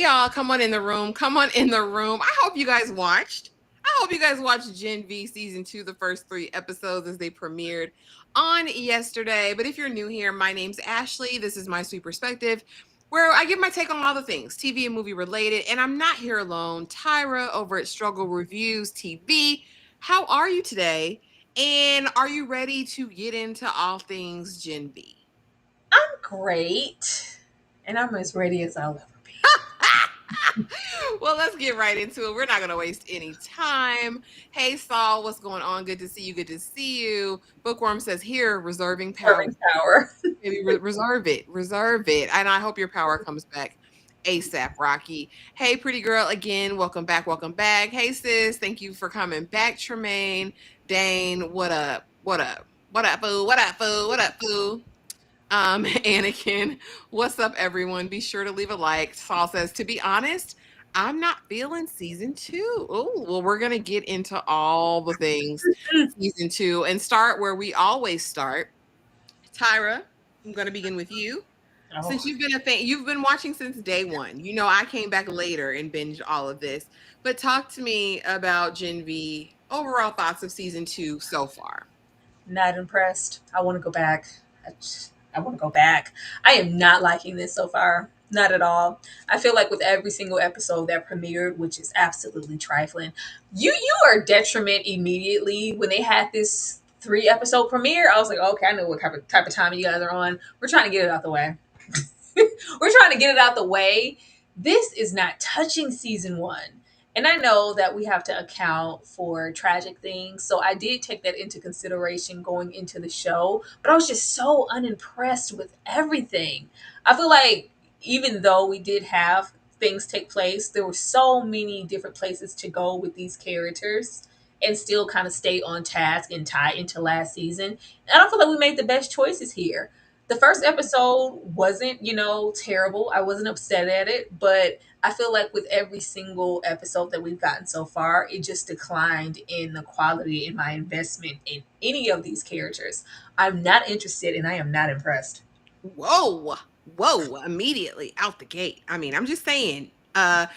y'all, come on in the room. Come on in the room. I hope you guys watched. I hope you guys watched Gen V season 2, the first 3 episodes as they premiered on yesterday. But if you're new here, my name's Ashley. This is my sweet perspective, where I give my take on all the things TV and movie related. And I'm not here alone. Tyra over at Struggle Reviews TV. How are you today? And are you ready to get into all things Gen V? I'm great, and I'm as ready as I'll ever be. Well, let's get right into it. We're not going to waste any time. Hey, Saul, what's going on? Good to see you. Good to see you. Bookworm says here, reserving power. Serving power. Maybe reserve it. Reserve it. And I hope your power comes back ASAP, Rocky. Hey, pretty girl, again, welcome back. Welcome back. Hey, sis, thank you for coming back, Tremaine. Dane, what up? What up? What up, boo? What up, boo? What up, boo? Anakin, what's up, everyone? Be sure to leave a like. Saul says, to be honest, I'm not feeling season 2. Oh, well, we're gonna get into all the things season 2 and start where we always start. Tyra, I'm gonna begin with you. Oh, Since you've been a fan, you've been watching since day one. You know, I came back later and binged all of this. But talk to me about Gen V overall thoughts of season 2 so far. not impressed. I want to go back. I want to go back. I am not liking this so far. Not at all. I feel like with every single episode that premiered, which is absolutely trifling, you are detriment immediately when they had this 3 episode premiere. I was like, okay, I know what type of time you guys are on. We're trying to get it out the way. We're trying to get it out the way. This is not touching season 1. And I know that we have to account for tragic things. So I did take that into consideration going into the show. But I was just so unimpressed with everything. I feel like even though we did have things take place, there were so many different places to go with these characters and still kind of stay on task and tie into last season. And I don't feel like we made the best choices here. The first episode wasn't, terrible. I wasn't upset at it, but I feel like with every single episode that we've gotten so far, it just declined in the quality in my investment in any of these characters. I'm not interested and I am not impressed. Whoa, whoa, immediately out the gate. I mean, I'm just saying, I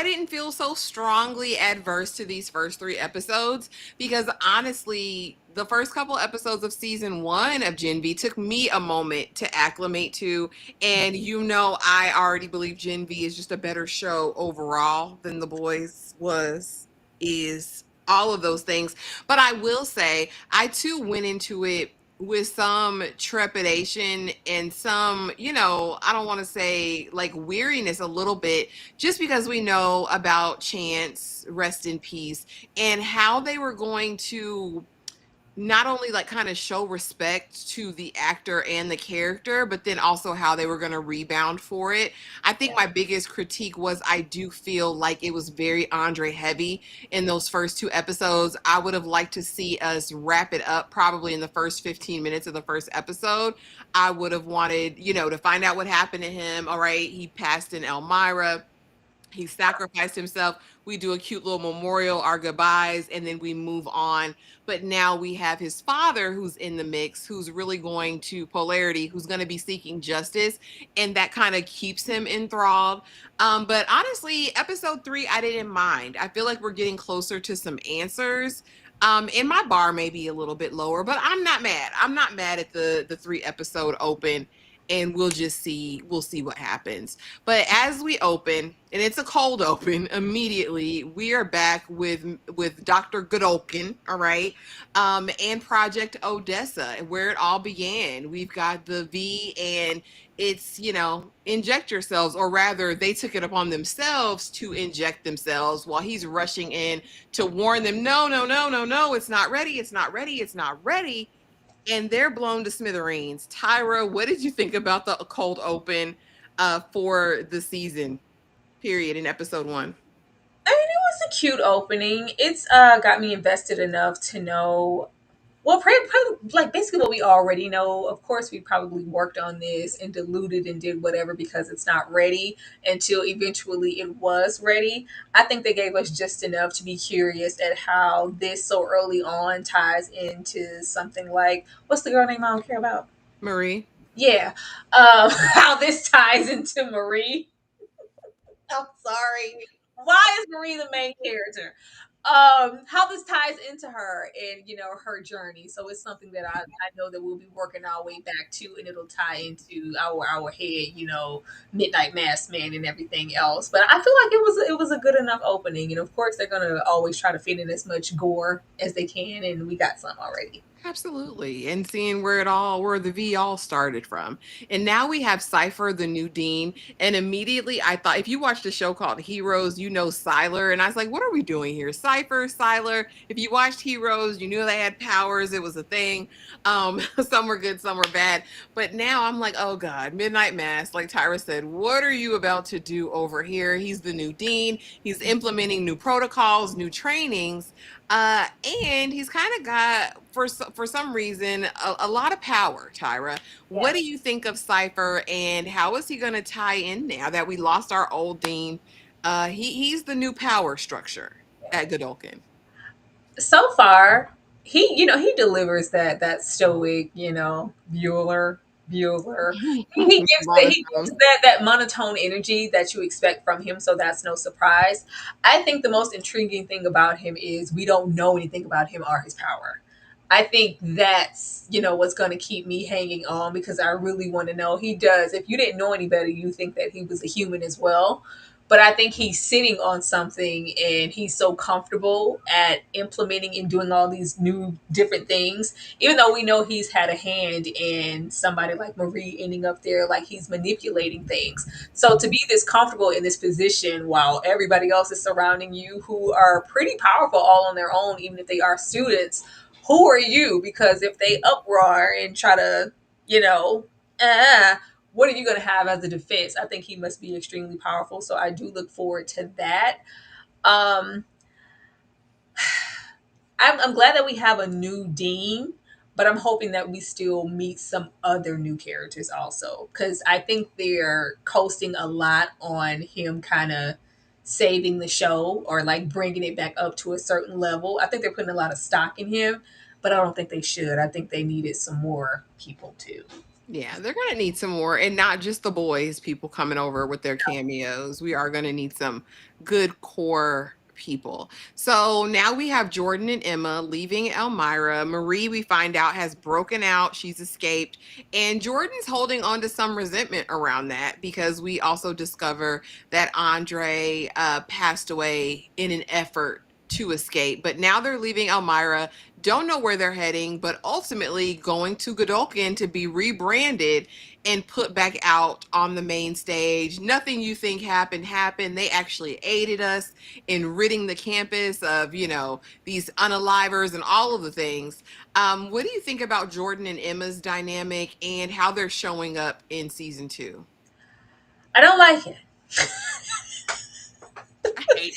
didn't feel so strongly adverse to these first 3 episodes because honestly, the first couple episodes of season 1 of Gen V took me a moment to acclimate to. And I already believe Gen V is just a better show overall than The Boys is, all of those things. But I will say, I too went into it with some trepidation and some, I don't want to say like weariness a little bit, just because we know about Chance, rest in peace, and how they were going to not only like kind of show respect to the actor and the character, but then also how they were going to rebound for it. I think my biggest critique was I do feel like it was very Andre heavy in those first 2 episodes. I would have liked to see us wrap it up probably in the first 15 minutes of the first episode. I would have wanted, to find out what happened to him. All right, he passed in Elmira. He sacrificed himself. We do a cute little memorial, our goodbyes, and then we move on. But now we have his father who's in the mix, who's really going to polarity, who's going to be seeking justice, and that kind of keeps him enthralled. But honestly, episode 3, I didn't mind. I feel like we're getting closer to some answers. And my bar may be a little bit lower, but I'm not mad. I'm not mad at the 3 episode open, and we'll see what happens. But as we open, and it's a cold open, immediately we are back with Dr. Godolkin, all right, and Project Odessa, where it all began. We've got the V, and it's, inject yourselves, or rather, they took it upon themselves to inject themselves while he's rushing in to warn them, no, no, no, no, no, it's not ready, it's not ready, it's not ready. And they're blown to smithereens. Tyra, what did you think about the cold open for the season period in episode 1? I mean, it was a cute opening. It's got me invested enough to know. Well, probably, like basically what we already know. Of course, we probably worked on this and diluted and did whatever because it's not ready until eventually it was ready. I think they gave us just enough to be curious at how this so early on ties into something like what's the girl name I don't care about? Marie? Yeah, how this ties into Marie. I'm sorry. Why is Marie the main character? How this ties into her and her journey. So it's something that I know that we'll be working our way back to, and it'll tie into our head, Midnight Mass Man and everything else. But I feel like it was a good enough opening, and of course they're gonna always try to fit in as much gore as they can, and we got some already. Absolutely. And seeing where the V all started from. And now we have Cypher, the new dean. And immediately I thought, if you watched a show called Heroes, you know Siler. And I was like, what are we doing here? Cypher, Siler. If you watched Heroes, you knew they had powers. It was a thing. Some were good, some were bad. But now I'm like, oh God, Midnight Mass, like Tyra said, what are you about to do over here? He's the new dean. He's implementing new protocols, new trainings. And he's kind of got for some reason a lot of power, Tyra. What do Yes. you think of Cypher, and how is he going to tie in now that we lost our old dean? He's the new power structure at Godolkin. So far, he delivers that stoic, Bueller. He gives Monotone. that monotone energy that you expect from him, so that's no surprise. I think the most intriguing thing about him is we don't know anything about him or his power. I think that's what's going to keep me hanging on, because I really want to know. He does. If you didn't know any better, you think that he was a human as well. But I think he's sitting on something, and he's so comfortable at implementing and doing all these new different things, even though we know he's had a hand in somebody like Marie ending up there, like he's manipulating things. So to be this comfortable in this position while everybody else is surrounding you, who are pretty powerful all on their own, even if they are students, who are you? Because if they uproar and try to, you know, uh, what are you going to have as a defense? I think he must be extremely powerful. So I do look forward to that. Um, I'm glad that we have a new dean, but I'm hoping that we still meet some other new characters also, because I think they're coasting a lot on him kind of saving the show or like bringing it back up to a certain level. I think they're putting a lot of stock in him, but I don't think they should. I think they needed some more people too. Yeah, they're gonna need some more, and not just the boys, people coming over with their cameos. We are gonna need some good core people. So now we have Jordan and Emma leaving Elmira. Marie, we find out, has broken out. She's escaped. And Jordan's holding on to some resentment around that, because we also discover that Andre passed away in an effort to escape. But now they're leaving Elmira, don't know where they're heading, but ultimately going to Godolkin to be rebranded and put back out on the main stage. Nothing you think happened. They actually aided us in ridding the campus of, these unalivers and all of the things. What do you think about Jordan and Emma's dynamic and how they're showing up in season two? I don't like it. I hate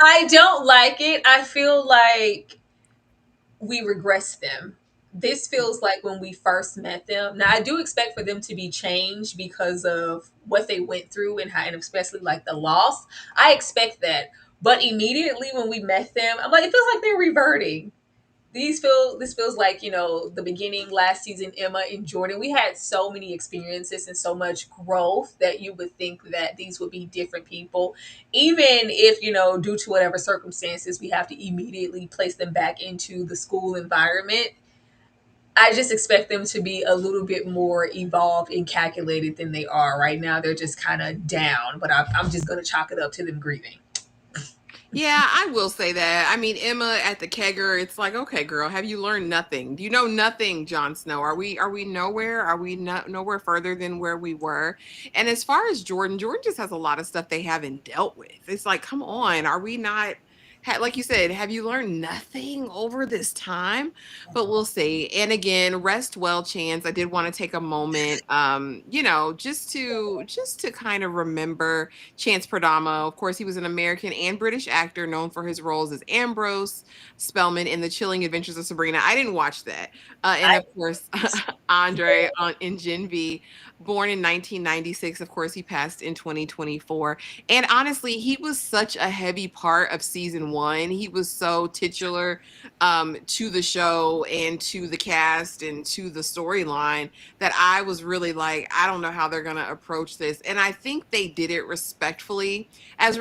I don't like it. I feel like we regress them. This it. feels like when we first met them. Now, I do expect for them to be changed because of what they went through, and especially like the loss. I expect that. But immediately when we met them, I'm like, it feels like they're reverting. This feels like the beginning last season. Emma and Jordan, we had so many experiences and so much growth that you would think that these would be different people, even if due to whatever circumstances we have to immediately place them back into the school environment. I just expect them to be a little bit more evolved and calculated than they are right now. They're just kind of down, but I'm just going to chalk it up to them grieving. Yeah, I will say that. I mean, Emma at the kegger, it's like, okay, girl, have you learned nothing? Do you know nothing, Jon Snow? Are we nowhere? Are we not nowhere further than where we were? And as far as Jordan, Jordan just has a lot of stuff they haven't dealt with. It's like, come on, are we not like you said, have you learned nothing over this time? But we'll see. And again, rest well, Chance. I did want to take a moment, just to kind of remember Chance Pradama. Of course, he was an American and British actor known for his roles as Ambrose Spellman in The Chilling Adventures of Sabrina. I didn't watch that. And I of course, Andre in Gen V, born in 1996. Of course, he passed in 2024. And honestly, he was such a heavy part of season season one. He was so titular to the show and to the cast and to the storyline that I was really like, I don't know how they're going to approach this. And I think they did it respectfully as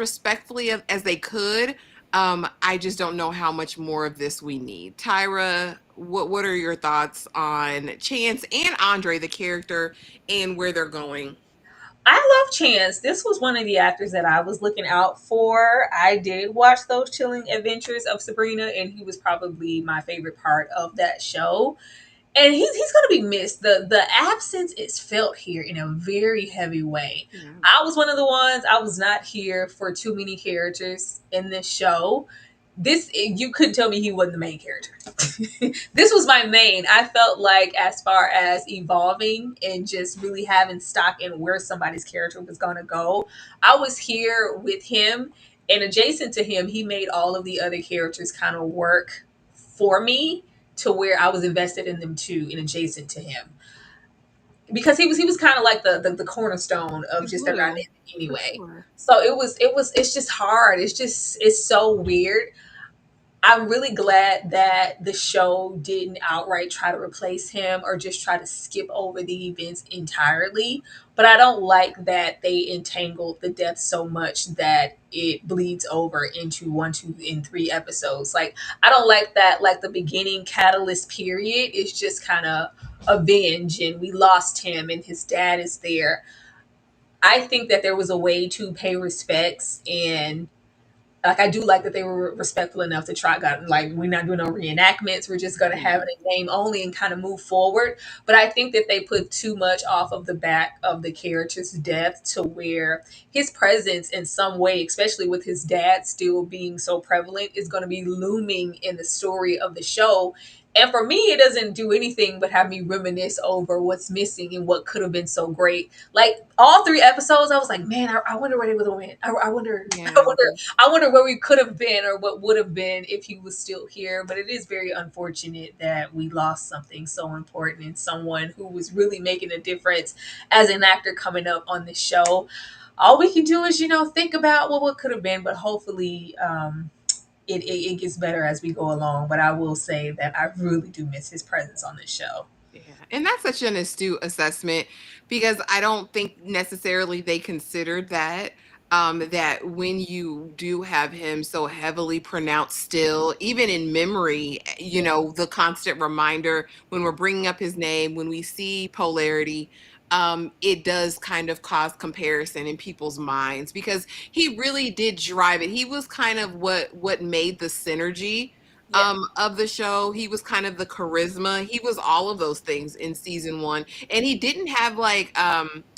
they could. I just don't know how much more of this we need. Tyra, what are your thoughts on Chance and Andre, the character, and where they're going? I love Chance. This was one of the actors that I was looking out for. I did watch those chilling adventures of Sabrina, and he was probably my favorite part of that show. And he's going to be missed. The absence is felt here in a very heavy way. Yeah. I was one of the ones. I was not here for too many characters in this show. This, you couldn't tell me he wasn't the main character. This was my main. I felt like, as far as evolving and just really having stock in where somebody's character was going to go, I was here with him, and adjacent to him, he made all of the other characters kind of work for me to where I was invested in them too and adjacent to him, because he was kind of like the cornerstone of The just their glue, dynamic for anyway. sure. So it's just hard. It's so weird. I'm really glad that the show didn't outright try to replace him or just try to skip over the events entirely. But I don't like that they entangled the death so much that it bleeds over into 1, 2, and 3 episodes. Like, I don't like that, like, the beginning catalyst period is just kind of avenge and we lost him and his dad is there. I think that there was a way to pay respects, and like, I do like that they were respectful enough to try. God, like, we're not doing no reenactments. We're just going to have Yeah. it in name only and kind of move forward. But I think that they put too much off of the back of the character's death to where his presence in some way, especially with his dad still being so prevalent, is going to be looming in the story of the show. And for me, it doesn't do anything but have me reminisce over what's missing and what could have been so great. Like, all 3 episodes, I was like, man, I wonder where they would have went. I wonder, Yeah. I wonder where we could have been or what would have been if he was still here. But it is very unfortunate that we lost something so important and someone who was really making a difference as an actor coming up on the show. All we can do is, think about what could have been, but hopefully it gets better as we go along. But I will say that I really do miss his presence on this show. Yeah, and that's such an astute assessment because I don't think necessarily they considered that. That when you do have him so heavily pronounced still, even in memory, the constant reminder when we're bringing up his name, when we see polarity, it does kind of cause comparison in people's minds because he really did drive it. He was kind of what made the synergy Yeah. of the show. He was kind of the charisma. He was all of those things in season one. And he didn't have like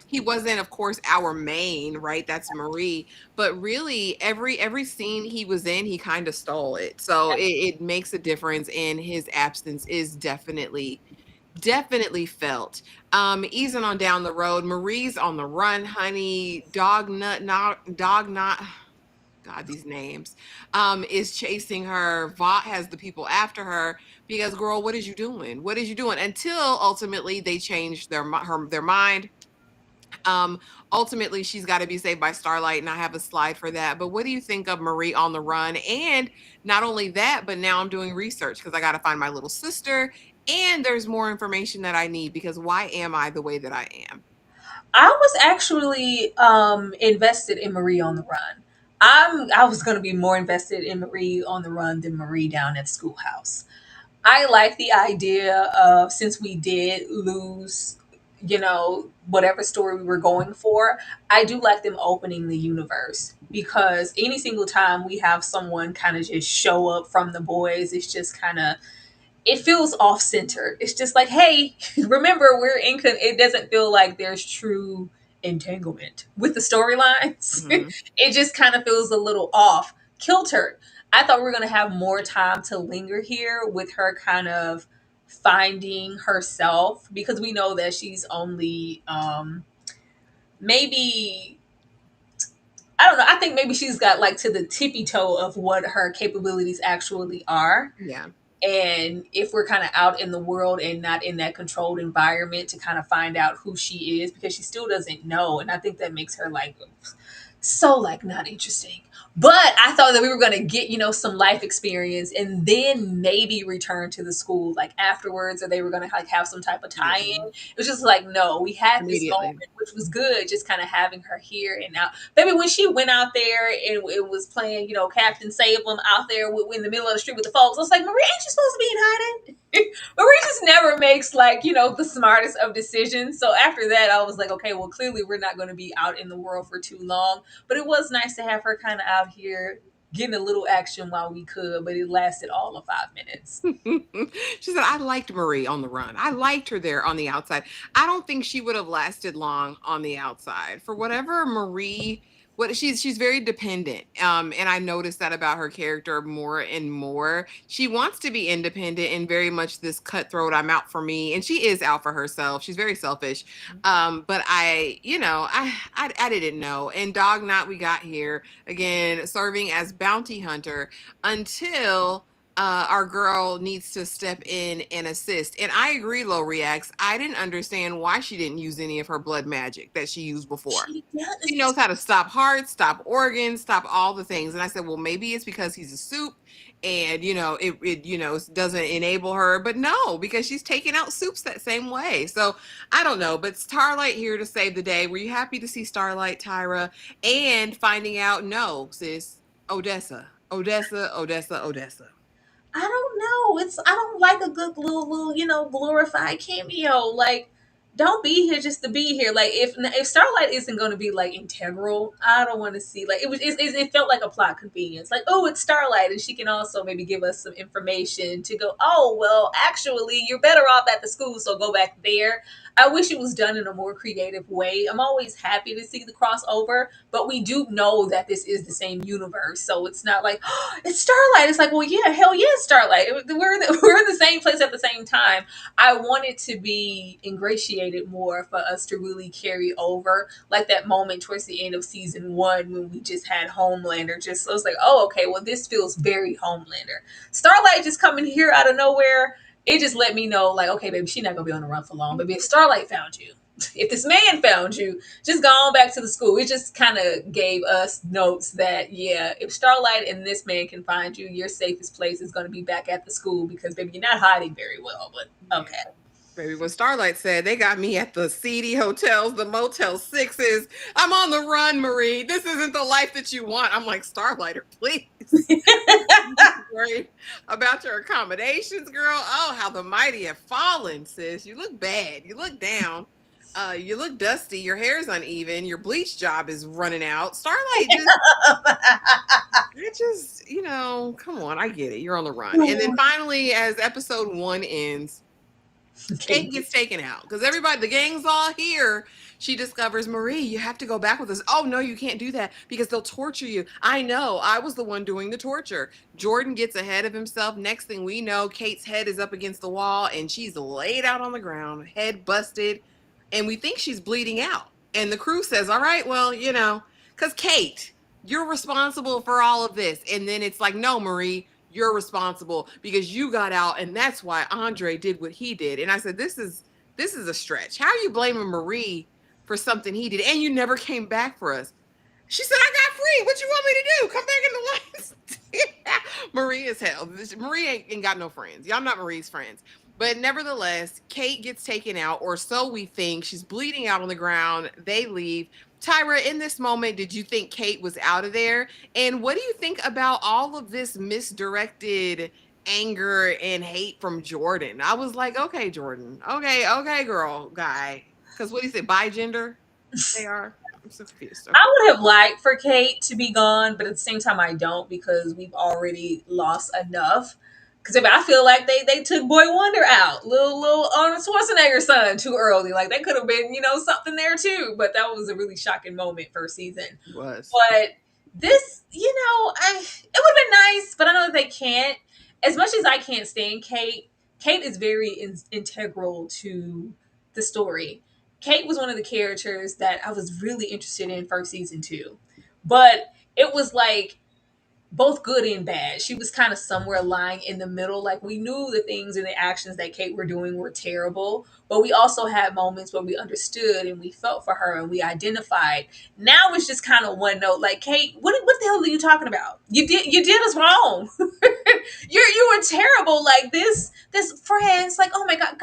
he wasn't, of course, our main, right? That's Marie. But really every scene he was in, he kind of stole it. So it makes a difference, and his absence is definitely felt. Easing on down the road, Marie's on the run, honey. Dog not God, these names, is chasing her. Vought has the people after her because, girl, what is you doing? What is you doing? Until ultimately they change their mind. Um, Ultimately, she's got to be saved by Starlight, and I have a slide for that. But what do you think of Marie on the run? And not only that, but now I'm doing research because I got to find my little sister, and there's more information that I need because why am I the way that I am? I was actually invested in Marie on the Run. I was going to be more invested in Marie on the Run than Marie down at Schoolhouse. I like the idea of, since we did lose, whatever story we were going for, I do like them opening the universe, because any single time we have someone kind of just show up from the boys, it's just kind of, it feels off center. It's just like, hey, remember, we're in. It doesn't feel like there's true entanglement with the storylines. Mhm. It just kind of feels a little off kiltered. I thought we were going to have more time to linger here with her kind of finding herself, because we know that she's only maybe, I don't know. I think maybe she's got like to the tippy toe of what her capabilities actually are. Yeah. And if we're kind of out in the world and not in that controlled environment to kind of find out who she is, because she still doesn't know. And I think that makes her like so like not interesting. But I thought that we were gonna get, some life experience and then maybe return to the school like afterwards, or they were gonna like have some type of tie-in. Mm-mm. It was just like, no, we had this moment, Immediately. which was good, just kind of having her here and now. Baby, when she went out there and it was playing, Captain Save 'em out there in the middle of the street with the folks, I was like, Marie, ain't you supposed to be in hiding? Marie just never makes like, the smartest of decisions. So after that, I was like, okay, well, clearly we're not going to be out in the world for too long. But it was nice to have her kind of out here getting a little action while we could, but it lasted all of 5 minutes. She said, I liked Marie on the run. I liked her there on the outside. I don't think she would have lasted long on the outside. For whatever Marie, what she's very dependent. And I noticed that about her character more and more. She wants to be independent and very much this cutthroat, I'm out for me. And she is out for herself. She's very selfish. But I didn't know. And Dog Knot we got here again, serving as bounty hunter until our girl needs to step in and assist. And I agree, Low Reacts. I didn't understand why she didn't use any of her blood magic that she used before. She She knows does. how to stop hearts, stop organs, stop all the things. And I said, well, maybe it's because he's a soup and it doesn't enable her. But no, because she's taking out soups that same way. So I don't know. But Starlight here to save the day. Were you happy to see Starlight, Tyra, and finding out no, sis, Odessa, Odessa, Odessa, Odessa. I don't know. I don't like a good little glorified cameo. Like, don't be here just to be here. Like, if Starlight isn't going to be like integral, I don't want to see. Like, it felt like a plot convenience. Like, oh, it's Starlight, and she can also maybe give us some information to go. Oh, well, actually, you're better off at the school, so go back there. I wish it was done in a more creative way. I'm always happy to see the crossover, but we do know that this is the same universe, so it's not like, oh, it's Starlight. It's like, well, yeah, hell yeah, Starlight. We're in the same place at the same time. I want it to be ingratiated more for us to really carry over, like that moment towards the end of season 1 when we just had Homelander. Just so it's like, oh, okay, well, this feels very Homelander. Starlight just coming here out of nowhere, it just let me know, like, okay, baby, she's not gonna be on the run for long. Baby, if Starlight found you, if this man found you, just go on back to the school. It just kind of gave us notes that, yeah, if Starlight and this man can find you, your safest place is going to be back at the school because, baby, you're not hiding very well. But Yeah. okay. Baby, when Starlight said they got me at the seedy hotels, the Motel Sixes, I'm on the run, Marie. This isn't the life that you want. I'm like, Starlighter, please. Worried about your accommodations, girl. Oh, how the mighty have fallen, sis. You look bad. You look down. You look dusty. Your hair's uneven. Your bleach job is running out. Starlight just, it just, come on. I get it. You're on the run. And then finally, as episode 1 ends, Okay. Kate gets taken out because everybody, the gang's all here. She discovers, Marie, you have to go back with us. Oh, no, you can't do that because they'll torture you. I know. I was the one doing the torture. Jordan gets ahead of himself. Next thing we know, Kate's head is up against the wall and she's laid out on the ground, head busted. And we think she's bleeding out. And the crew says, all right, well, because Kate, you're responsible for all of this. And then it's like, no, Marie, you're responsible because you got out and that's why Andre did what he did. And I said, this is a stretch. How are you blaming Marie for something he did and you never came back for us? She said, I got free. What you want me to do? Come back in the lights. Marie is hell. Marie ain't got no friends. Y'all not Marie's friends. But nevertheless, Kate gets taken out, or so we think. She's bleeding out on the ground. They leave. Tyra, in this moment, did you think Kate was out of there? And what do you think about all of this misdirected anger and hate from Jordan? I was like, okay, Jordan. Okay, girl, guy. Because what do you say? Bi gender? They are. I'm so confused. Okay. I would have liked for Kate to be gone, but at the same time, I don't because we've already lost enough. Because I feel like they took Boy Wonder out, little Arnold Schwarzenegger's son, too early. Like they could have been something there too, but that was a really shocking moment first season. It was. But this, it would have been nice, but I know that they can't. As much as I can't stand Kate, Kate is very integral to the story. Kate was one of the characters that I was really interested in first season too, but it was like both good and bad. She was kind of somewhere lying in the middle. Like we knew the things and the actions that Kate were doing were terrible, but we also had moments where we understood and we felt for her and we identified. Now it's just kind of one note. Like Kate, what the hell are you talking about? You did us wrong. You were terrible. Like this friends. Like oh my gosh,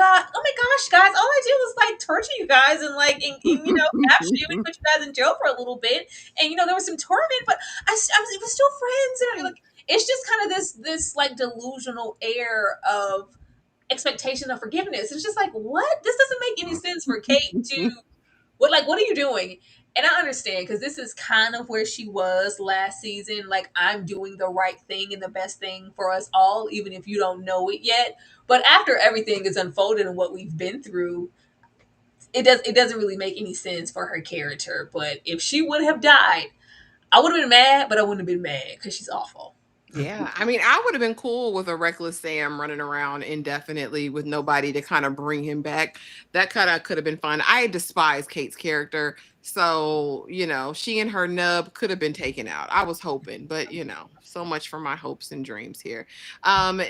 guys. All I did was like torture you guys and like and capture you and put you guys in jail for a little bit. And there was some torment, but it was still friends, and like it's just kind of this like delusional air of expectation of forgiveness. It's just like, what? This doesn't make any sense for Kate to what are you doing? And I understand because this is kind of where she was last season. Like, I'm doing the right thing and the best thing for us all, even if you don't know it yet. But after everything is unfolded and what we've been through, it doesn't really make any sense for her character. But if she would have died, I would have been mad, but I wouldn't have been mad because she's awful. Yeah, I mean, I would have been cool with a reckless Sam running around indefinitely with nobody to kind of bring him back. That kind of could have been fun. I despise Kate's character, so she and her nub could have been taken out. I was hoping, but so much for my hopes and dreams here.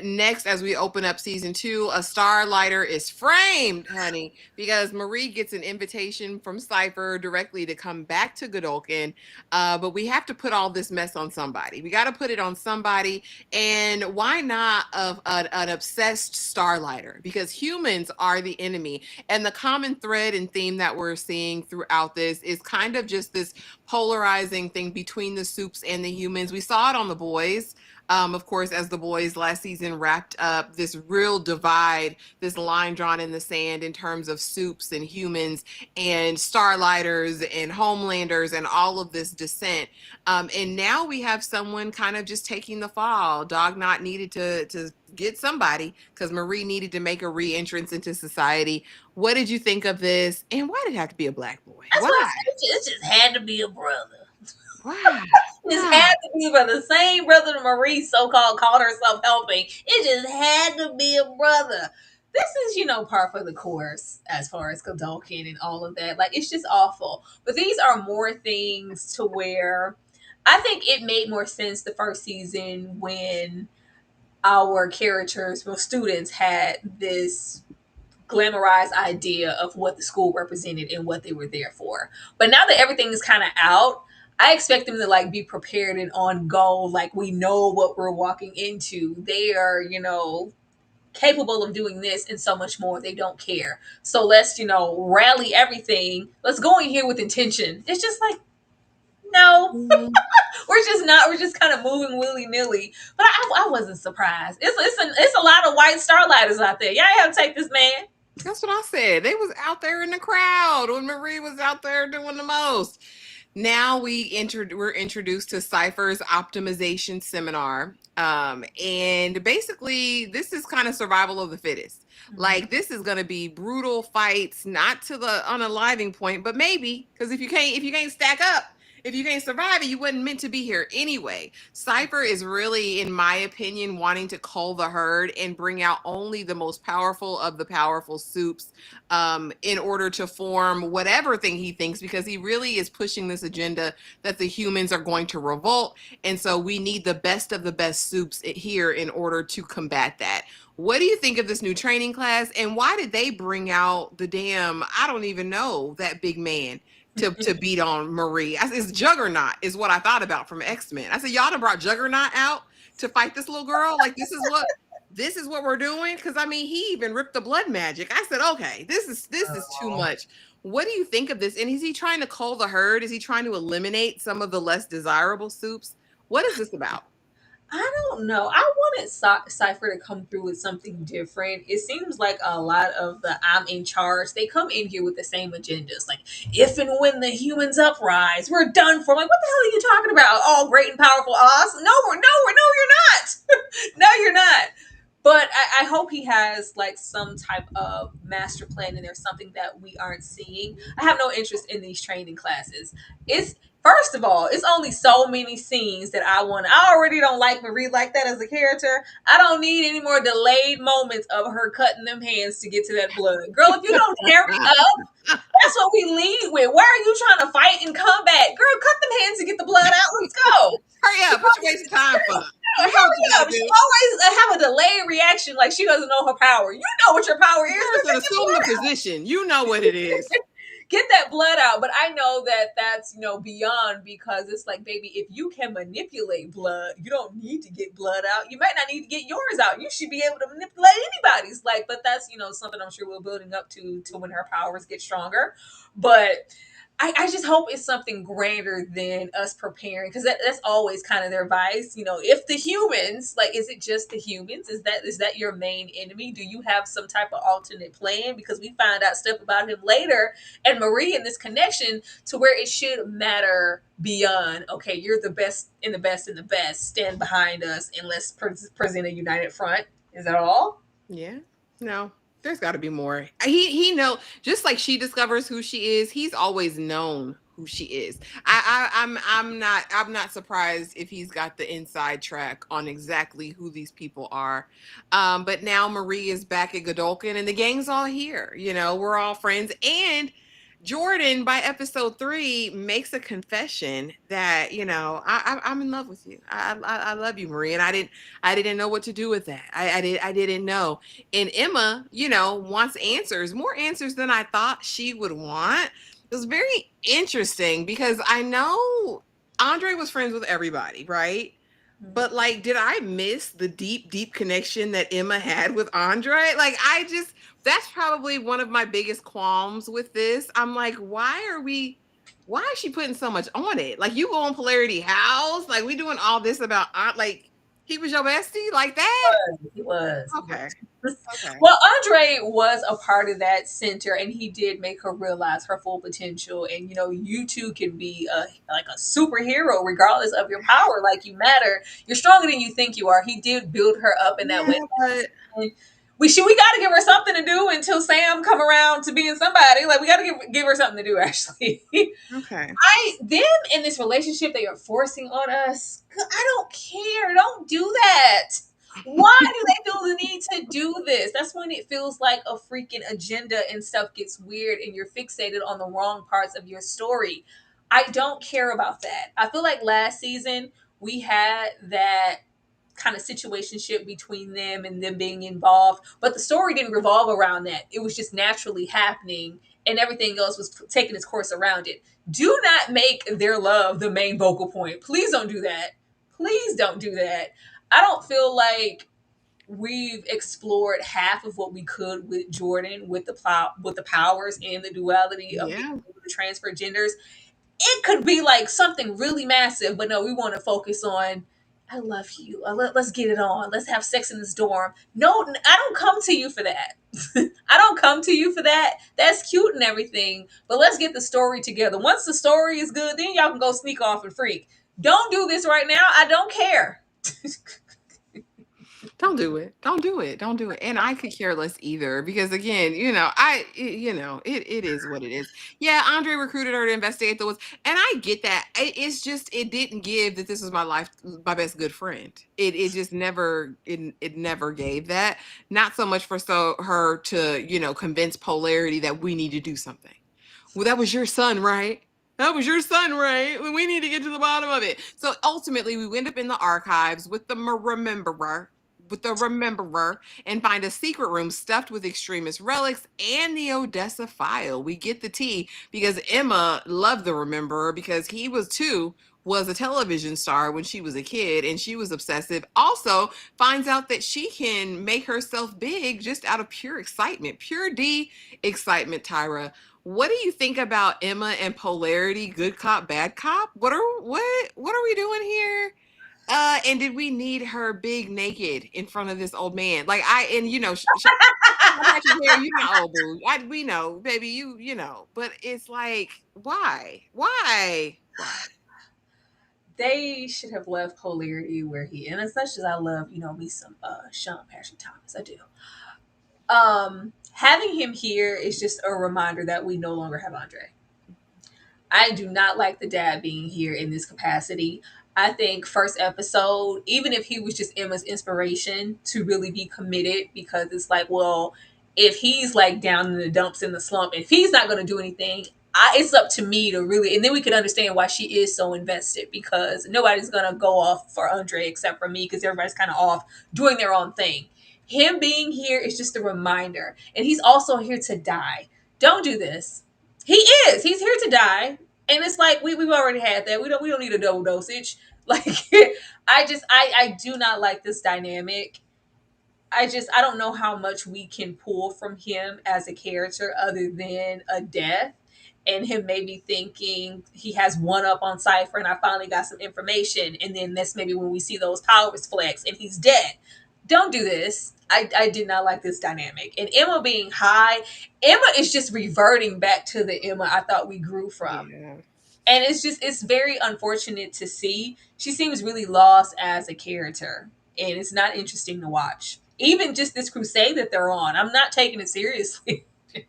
Next, as we open up season 2, a starlighter is framed, honey, because Marie gets an invitation from Cypher directly to come back to Godolkin. But we have to put all this mess on somebody. We got to put it on somebody. And why not an obsessed starlighter? Because humans are the enemy. And the common thread and theme that we're seeing throughout this is kind of just this polarizing thing between the supes and the humans. We saw it on the boys. Of course, as the boys last season wrapped up, this real divide, this line drawn in the sand in terms of supes and humans and starlighters and homelanders and all of this dissent. And now we have someone kind of just taking the fall. Dog Knot needed to get somebody because Marie needed to make a re-entrance into society. What did you think of this? And why did it have to be a black boy? That's Why? why I said it just had to be a brother. Why? It just Why? had to be for the same brother that Marie so-called called herself helping. It just had to be a brother. This is, par for the course as far as Godolkin and all of that. Like, it's just awful. But these are more things to where I think it made more sense the first season when our characters, well, students, had this glamorized idea of what the school represented and what they were there for. But now that everything is kind of out, I expect them to like be prepared and on go. Like we know what we're walking into. They are, capable of doing this and so much more. They don't care. So let's, rally everything. Let's go in here with intention. It's just like, no, Mhm. we're just not. We're just kind of moving willy nilly. But I wasn't surprised. It's a lot of white starlighters out there. Y'all have to take this man. That's what I said. They was out there in the crowd when Marie was out there doing the most. Now we're introduced to Cypher's optimization seminar. And basically this is kind of survival of the fittest. Mm-hmm. Like this is gonna be brutal fights, not to the unaliving point, but maybe because if you can't stack up, if you can't survive it, you wasn't meant to be here anyway. Cypher is really, in my opinion, wanting to cull the herd and bring out only the most powerful of the powerful supes in order to form whatever thing he thinks, because he really is pushing this agenda that the humans are going to revolt. And so we need the best of the best supes here in order to combat that. What do you think of this new training class? And why did they bring out the damn, I don't even know, that big man to beat on Marie? It's Juggernaut is what I thought about from X-Men. I said, y'all done brought Juggernaut out to fight this little girl? Like this is what we're doing? Because I mean, he even ripped the blood magic. I said, okay, this is too Oh. much. What do you think of this? And is he trying to cull the herd? Is he trying to eliminate some of the less desirable supes? What is this about? I don't know. I wanted Cypher to come through with something different. It seems like a lot of the I'm in charge, they come in here with the same agendas. Like, if and when the humans uprise, we're done for. Like, what the hell are you talking about? All great and powerful us? No, you're not. No, you're not. But I hope he has like some type of master plan and there's something that we aren't seeing. I have no interest in these training classes. It's First of all, it's only so many scenes that I want. I already don't like Marie like that as a character. I don't need any more delayed moments of her cutting them hands to get to that blood. Girl, if you don't hurry up, that's what we lead with. Why are you trying to fight in combat? Girl, cut them hands to get the blood out. Let's go. Hurry up. What you wasting time for? You know what you Hurry got up. to She do. always have a delayed reaction like she doesn't know her power. You know what your power is. Go Person, get the assume the blood position. You know what it is. get that blood out. But I know that that's, beyond, because it's like, baby, if you can manipulate blood, you don't need to get blood out. You might not need to get yours out. You should be able to manipulate anybody's. Like, but that's, something I'm sure we're building up to when her powers get stronger. But I just hope it's something greater than us preparing, because that's always kind of their vice. If the humans, like, is it just the humans? Is that your main enemy? Do you have some type of alternate plan? Because we find out stuff about him later, and Marie, in this connection to where it should matter beyond. Okay, you're the best in the best in the best. Stand behind us and let's present a united front. Is that all? Yeah. No, there's got to be more. He know, just like she discovers who she is, he's always known who she is. I'm not surprised if he's got the inside track on exactly who these people are. But now Marie is back at Godolkin and the gang's all here. We're all friends. And Jordan, by episode 3, makes a confession that I'm in love with you. I love you, Marie, and I didn't know what to do with that. I didn't know. And Emma, wants answers, more answers than I thought she would want. It was very interesting because I know Andre was friends with everybody, right? But like, did I miss the deep, deep connection that Emma had with Andre? Like, that's probably one of my biggest qualms with this. I'm like, why is she putting so much on it? Like, you go on Polarity House, like, we doing all this about Aunt, like, he was your bestie like that? He was. He Okay. was. Okay. Well, Andre was a part of that center, and he did make her realize her full potential. And you too can be like a superhero, regardless of your power. Like, you matter. You're stronger than you think you are. He did build her up in that Yeah, way. but And we got to give her something to do until Sam come around to being somebody. Like, we got to give her something to do. Actually, okay. them in this relationship they are forcing on us. I don't care. Don't do that. Why do they feel the need to do this? That's when it feels like a freaking agenda and stuff gets weird and you're fixated on the wrong parts of your story. I don't care about that. I feel like last season we had that kind of situationship between them and them being involved, but the story didn't revolve around that. It was just naturally happening and everything else was taking its course around it. Do not make their love the main vocal point. Please don't do that. Please don't do that. I don't feel like we've explored half of what we could with Jordan, with the powers and the duality of being Yeah. able to transfer genders. It could be like something really massive, but no, we want to focus on, I love you. Let's get it on. Let's have sex in this dorm. No, I don't come to you for that. I don't come to you for that. That's cute and everything, but let's get the story together. Once the story is good, then y'all can go sneak off and freak. Don't do this right now. I don't care. Don't do it. Don't do it. Don't do it. And I could care less either because again, it is what it is. Yeah, Andre recruited her to investigate the woods, and I get that. It's just it didn't give that this was my best good friend. It just never gave that. Not so much for her to convince Polarity that we need to do something. Well, that was your son, right? That was your son, right? We need to get to the bottom of it. So ultimately, we wind up in the archives with the rememberer and find a secret room stuffed with extremist relics and the Odessa file. We get the tea because Emma loved the rememberer because he was a television star when she was a kid and she was obsessive. Also finds out that she can make herself big just out of pure excitement, pure D excitement, Tyra. What do you think about Emma and Polarity, good cop, bad cop? What are we doing here? And did we need her big naked in front of this old man? Like how about your hair? You know, old boo. We know, baby. But it's like, why? They should have left Polarity where he, and as much as I love, me some Sean Patrick Thomas, I do. Having him here is just a reminder that we no longer have Andre. I do not like the dad being here in this capacity. I think first episode, even if he was just Emma's inspiration to really be committed, because it's like, well, if he's like down in the dumps in the slump, if he's not going to do anything, it's up to me to really, and then we could understand why she is so invested, because nobody's gonna go off for Andre except for me, because everybody's kind of off doing their own thing. Him being here is just a reminder, and he's also here to die. Don't do this. He is. He's here to die, and it's like we've already had that. We don't need a double dosage. Like I do not like this dynamic. I don't know how much we can pull from him as a character other than a death, and him maybe thinking he has one up on Cypher and I finally got some information, and then that's maybe when we see those powers flex and he's dead. Don't do this. I did not like this dynamic. And Emma being high, Emma is just reverting back to the Emma I thought we grew from. Yeah. And it's very unfortunate to see. She seems really lost as a character, and it's not interesting to watch. Even just this crusade that they're on, I'm not taking it seriously.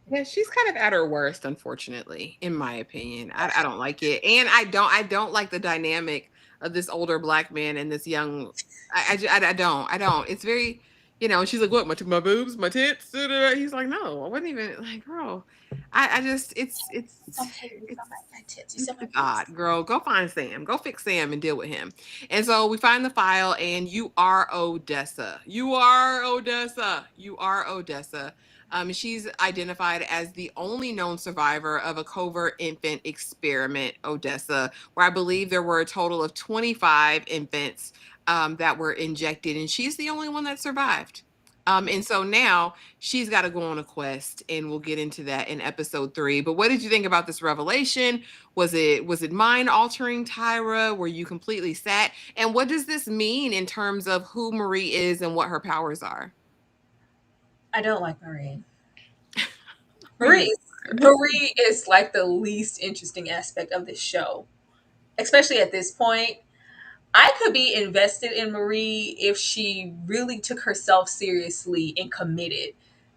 Yeah, she's kind of at her worst, unfortunately, in my opinion. I don't like it. And I don't like the dynamic of this older black man and this young I don't. It's very, she's like, what, my boobs, my tits? Da, da, da." He's like, no, I wasn't even like, girl. I just It's okay to leave it's on my tits. You said my it's boobs. odd, girl. Go find Sam. Go fix Sam and deal with him. And so we find the file, and you are Odessa. You are Odessa. You are Odessa. She's identified as the only known survivor of a covert infant experiment, Odessa, where I believe there were a total of 25 infants that were injected, and she's the only one that survived. And so now she's got to go on a quest, and we'll get into that in episode 3. But what did you think about this revelation? Was it mind altering, Tyra? Were you completely set? And what does this mean in terms of who Marie is and what her powers are? I don't like Marie. Me neither. Marie is like the least interesting aspect of this show, especially at this point. I could be invested in Marie if she really took herself seriously and committed.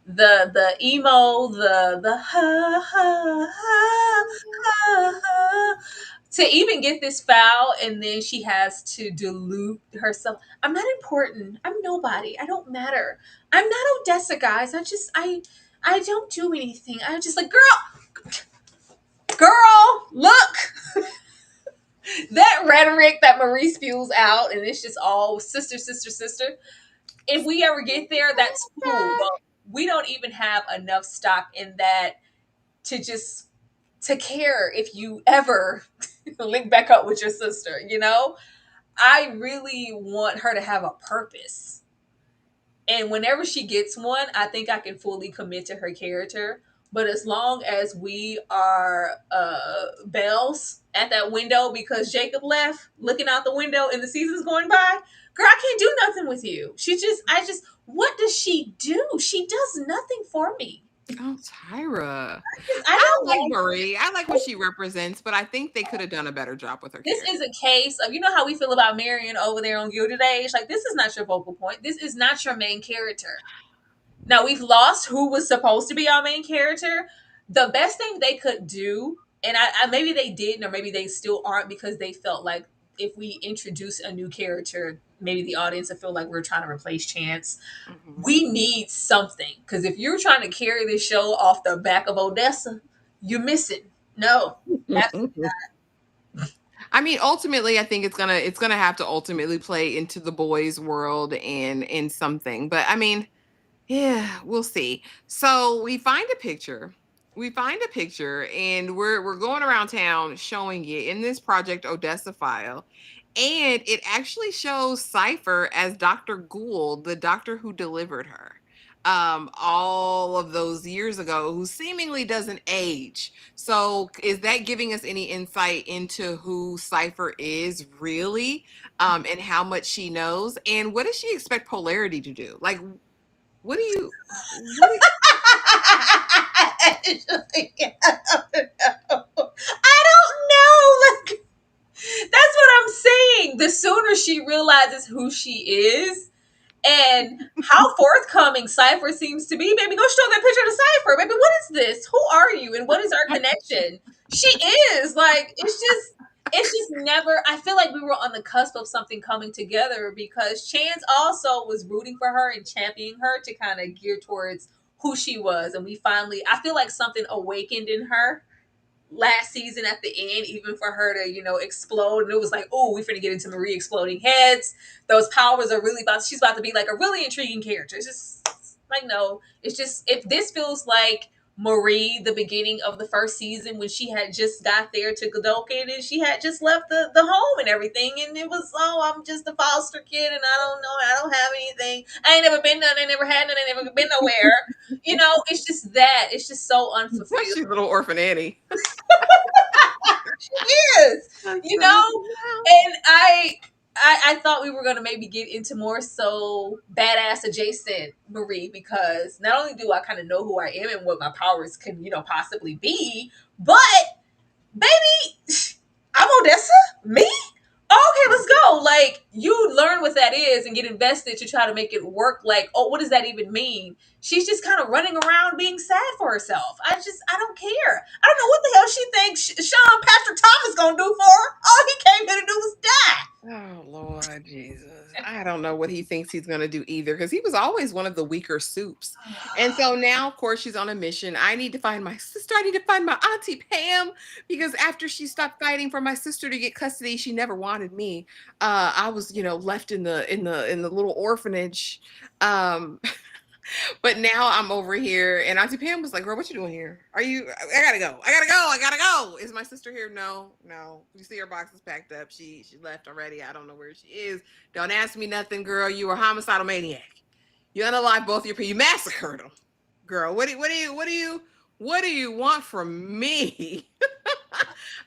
The emo, the ha ha ha ha ha, to even get this foul, and then she has to dilute herself. I'm not important. I'm nobody. I don't matter. I'm not Odessa, guys. I don't do anything. I'm just like, girl, look. That rhetoric that Marie spews out, and it's just all sister, sister, sister. If we ever get there, that's cool. But we don't even have enough stock in that to just to care if you ever link back up with your sister. I really want her to have a purpose. And whenever she gets one, I think I can fully commit to her character. But as long as we are bells at that window because Jacob left, looking out the window and the season's going by, girl, I can't do nothing with you. What does she do? She does nothing for me. Oh, Tyra. I I don't like like. Marie. I like what she represents, but I think they could have done a better job with her This character. is a case of, how we feel about Marion over there on Gilded Age. Like, this is not your focal point. This is not your main character. Now we've lost who was supposed to be our main character. The best thing they could do, and maybe they didn't, or maybe they still aren't, because they felt like if we introduce a new character, maybe the audience will feel like we're trying to replace Chance. Mhm. We need something, because if you're trying to carry this show off the back of Odessa, you're missing. No, absolutely I mean, ultimately, I think it's gonna have to ultimately play into the boys' world and in something. But I mean, yeah, we'll see. So we find a picture. We find a picture, and we're going around town showing it in this Project Odessa file. And it actually shows Cypher as Dr. Gould, the doctor who delivered her all of those years ago, who seemingly doesn't age. So is that giving us any insight into who Cypher is really, and how much she knows? And what does she expect Polarity to do? Like, what do you what do Actually, I don't know. Like, that's what I'm saying. The sooner she realizes who she is and how forthcoming Cypher seems to be, baby, go show that picture to Cypher. Baby, what is this? Who are you? And what is our connection? She is. Like, it's just never. I feel like we were on the cusp of something coming together, because Chance also was rooting for her and championing her to kind of gear towards who she was. And we finally, I feel like something awakened in her last season at the end, even for her to, explode. And it was like, oh, we finna get into Marie exploding heads. Those powers are really she's about to be like a really intriguing character. It's just like, no, it's just, if this feels like Marie, the beginning of the first season when she had just got there to Godolkin and she had just left the home and everything. And it was, oh, I'm just a foster kid and I don't know, I don't have anything. I ain't never been none, I never had none, I never been nowhere. It's just that. It's just so unfulfilled. She's little orphan Annie. She is, That's you so know? And I thought we were going to maybe get into more so badass adjacent Marie, because not only do I kind of know who I am and what my powers can, possibly be, but baby, I'm Odessa? Me? Okay, let's go. Like, you learn what that is and get invested to try to make it work. Like, oh, what does that even mean? She's just kind of running around being sad for herself. I don't care. I don't know what the hell she thinks Sean Patrick Thomas gonna do for her. All he came here to do was die. Oh Lord Jesus. I don't know what he thinks he's gonna do either, because he was always one of the weaker supes. And so now, of course, she's on a mission. I need to find my sister. I need to find my Auntie Pam, because after she stopped fighting for my sister to get custody, she never wanted me. I was, left in the little orphanage. Um, But now I'm over here, and Auntie Pam was like, "Girl, what you doing here? Are you? I gotta go. I gotta go. I gotta go. Is my sister here? No, no. You see her boxes packed up. She left already. I don't know where she is. Don't ask me nothing, girl. You were a homicidal maniac. You unalived both your people. You massacred them, girl. What do you want from me?"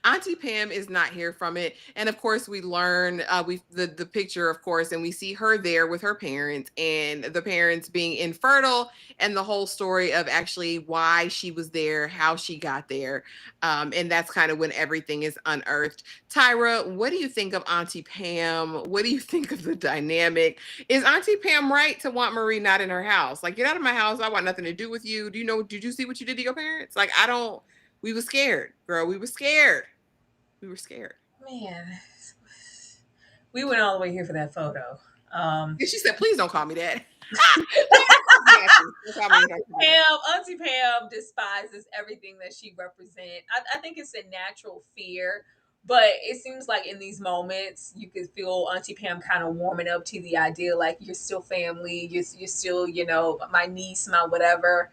Auntie Pam is not here from it, and of course we learn the picture, of course, and we see her there with her parents, and the parents being infertile, and the whole story of actually why she was there, how she got there, and that's kind of when everything is unearthed. Tyra, what do you think of Auntie Pam? What do you think of the dynamic? Is Auntie Pam right to want Marie not in her house? Like, get out of my house. I want nothing to do with you. Do you know? Did you see what you did to your parents? Like, I don't. We were scared, girl. We were scared. We were scared. Man, we went all the way here for that photo. And she said, "Please don't call me that." Don't call me that. Auntie Pam despises everything that she represents. I think it's a natural fear, but it seems like in these moments you could feel Auntie Pam kind of warming up to the idea, like, you're still family, you're still, my niece, my whatever.